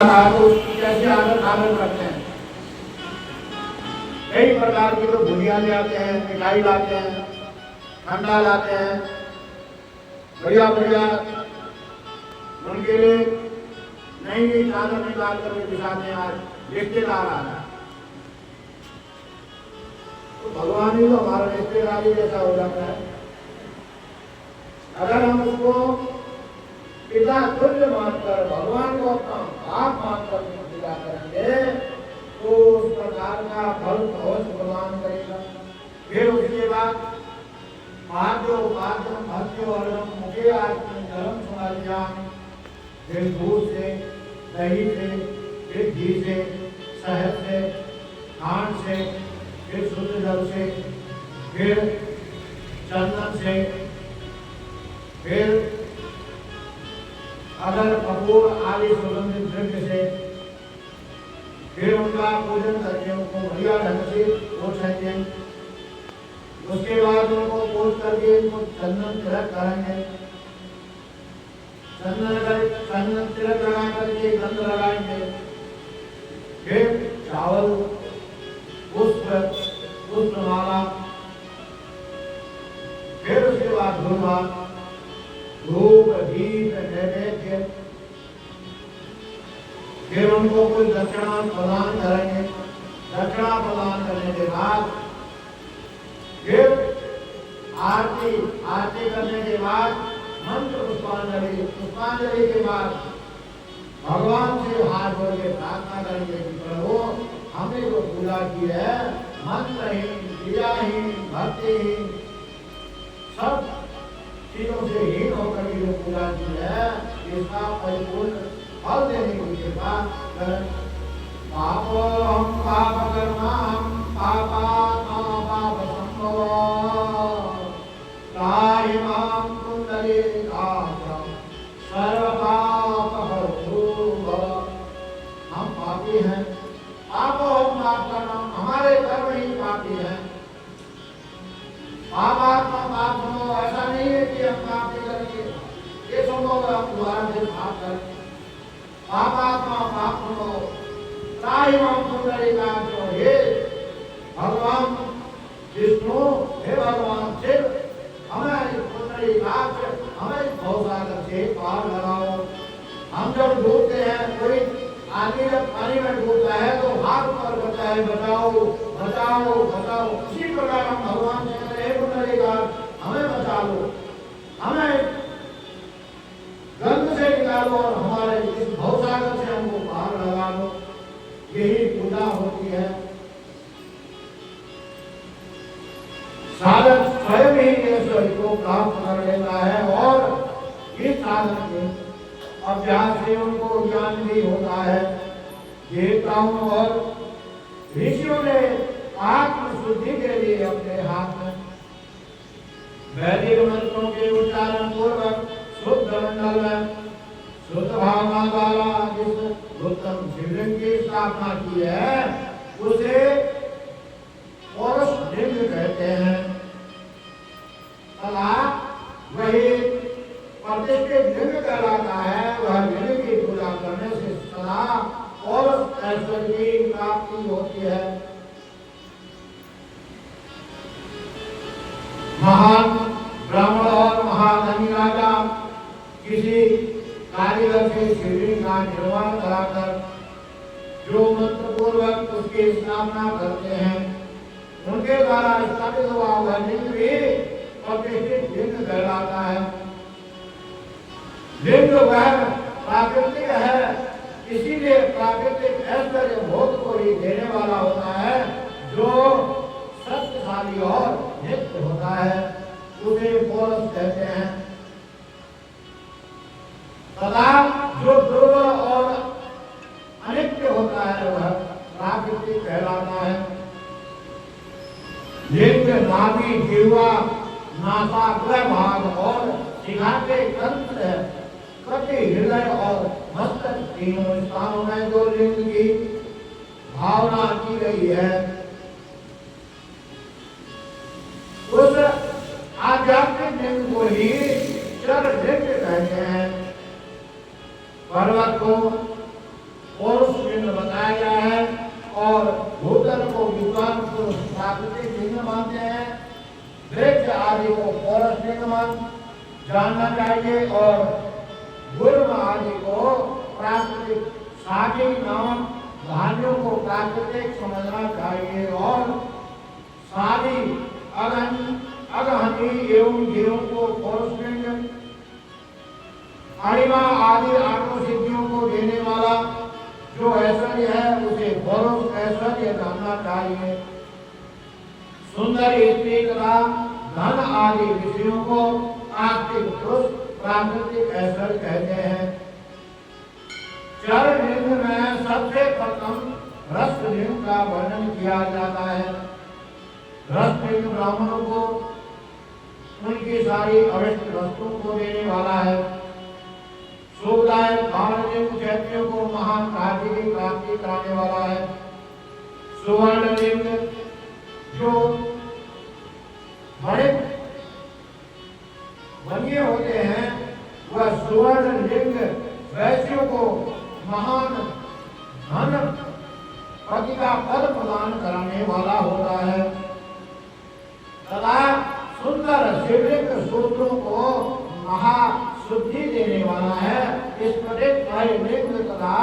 तो कैसे आदर आदर करते हैं। कई प्रकार की तो भुजिया ले आते हैं, मिठाई लाते हैं, ठंडा लाते हैं, बढ़िया बढ़िया उनके लिए नई नई चादर निकाल कर के दिखाते हैं। आज रिश्तेदार आ रहा है तो भगवान ही तो हमारा रिश्तेदारी जैसा हो जाता है। अगर हम उसको पिता तुल्य मानकर भगवान को अपना बाप मानकर पूजा करेंगे तो उस प्रकार का फल अवश्य प्रदान करेगा। फिर उसके बाद पाद्यो पाद्यम भक्त्यो अर्घम मुखे आत्म जलम सुनालियाम, फिर दूध से, दही से, फिर घी से, शहद से, खांड से, फिर शुद्ध जल से, फिर चंदन से, फिर अगर कपूर आदि सुगंधित द्रव्य से, फिर उनका पूजन करके उनको बढ़िया ढंग से पोछेंगे। उसके बाद उनको पोछ करके उनको चंदन तिलक करेंगे। चंदन तिलक लगा करके गंध लगाएंगे। फिर चावल, पुष्पमाला, फिर उसके बाद धूप दीप नैवेद्य, फिर उनको कुछ दक्षिणा प्रदान करेंगे। दक्षिणा प्रदान करने के बाद फिर आरती करने के बाद मंत्र पुष्पांजलि के बाद भगवान से हाथ जोड़ के प्रार्थना करेंगे कि प्रभु हमने जो पूजा की है मंत्रहीन, क्रियाहीन, भक्तिहीन, सब चीजों से हीन होकर की जो पूजा की है इसका परिपूर्ण फल देने की कृपा कर। पापो हम पाप कर्मा हम पापात्मा पाप संभव त्राहि मां पुंडरीकाक्षं सर्व पाप हरतु भव। हम पापी हैं, पापो हम पाप कर्मा, हमारे कर्म ही पापी हैं। पापात्मा पाप संभव, ऐसा नहीं है कि हम पाप नहीं करेंगे, ये संभव है हम दोबारा से पाप करें। पापात्मा पाप संभव त्राहि मां पुंडरीकाक्षं, हे भगवान विष्णु, हे भगवान शिव, हमें पुंडरीकाक्ष, हमें भवसागर से पार लगाओ। हम जब डूबते हैं, कोई आदमी जब पानी में डूबता है तो हाथ ऊपर करता है बचाओ बचाओ बचाओ। इसी प्रकार हम भगवान से कहते हैं पुंडरीकाक्ष हमें बचा लो, हमें गंध से निकालो और हमारे इस भवसागर से हमको पार लगा लो। यही पूजा होती है। साधक स्वयं ही ईश्वर को प्राप्त कर लेता है और इस साधन के अभ्यास से उनको ज्ञान भी होता है। देवताओं और ऋषियों ने आत्म शुद्धि के लिए अपने हाथ में वैदिक मंत्रों के उच्चारण पूर्वक शुद्ध मंडल में शुद्ध भावना वाला जिस उत्तम शिवलिंग की स्थापना की है उसे पौरुष लिंग कहते हैं। तथा वही प्रतिष्ठित लिंग कहलाता है। वह लिंग की पूजा करने से सदा पौरुष ऐश्वर्य की प्राप्ति होती है। महान ब्राह्मण और महाधनी राजा किसी कारीगर से शिवलिंग का निर्माण कराकर जो मंत्र पूर्वक उसकी स्थापना करते हैं उनके द्वारा स्थापित हुआ वह लिंग भी प्रतिष्ठित लिंग कहलाता है। लिंग वह प्राकृतिक है, इसीलिए प्राकृतिक ऐश्वर्य भोग को ही देने वाला होता है। जो शक्तिशाली और नित्य होता है उसे पौरुष कहते हैं। तथा जो दुर्बल और अनित्य होता है वह प्राकृतिक कहलाता है। लिंग नाभि, जिह्वा, नासाग्र भाग और शिखा के तंत्र है। कटी, हृदय और मस्तक तीनों स्थानों में जो लिंग की भावना की गई है उस आध्यात्मिक लिंग को ही चर लिंग कहते हैं। पर्वत को जानना चाहिए और गुर्म आदि को प्राकृतिक सागी नामक धान्यों को प्राकृतिक समझना चाहिए और सादी अगहनी एवं गेहूं को पौरुषलिंग अणिमा आदि आत्म सिद्धियों को देने वाला जो ऐश्वर्य है उसे पौरुष ऐश्वर्य जानना चाहिए। सुंदर स्त्री तथा धन आदि विषयों को प्राकृतिक ऐश्वर्य कहते हैं। चर लिंग में सबसे प्रथम रस लिंग का वर्णन किया जाता है। रस लिंग ब्राह्मणों को उनकी सारी अवश्य वस्तुओं को देने वाला है। सुखदायक भारतीय क्षत्रियों को महान राज्य की प्राप्ति कराने वाला है। सुवर्ण लिंग जो बड़े बनिए होते हैं वह सुवर्ण लिंग वैश्यों को महान धन पति का पद प्रदान कराने वाला होता है तथा सुंदर शिवलिंग सूत्रों को महाशुद्धि देने वाला है। इस प्रत्येक लिंग तथा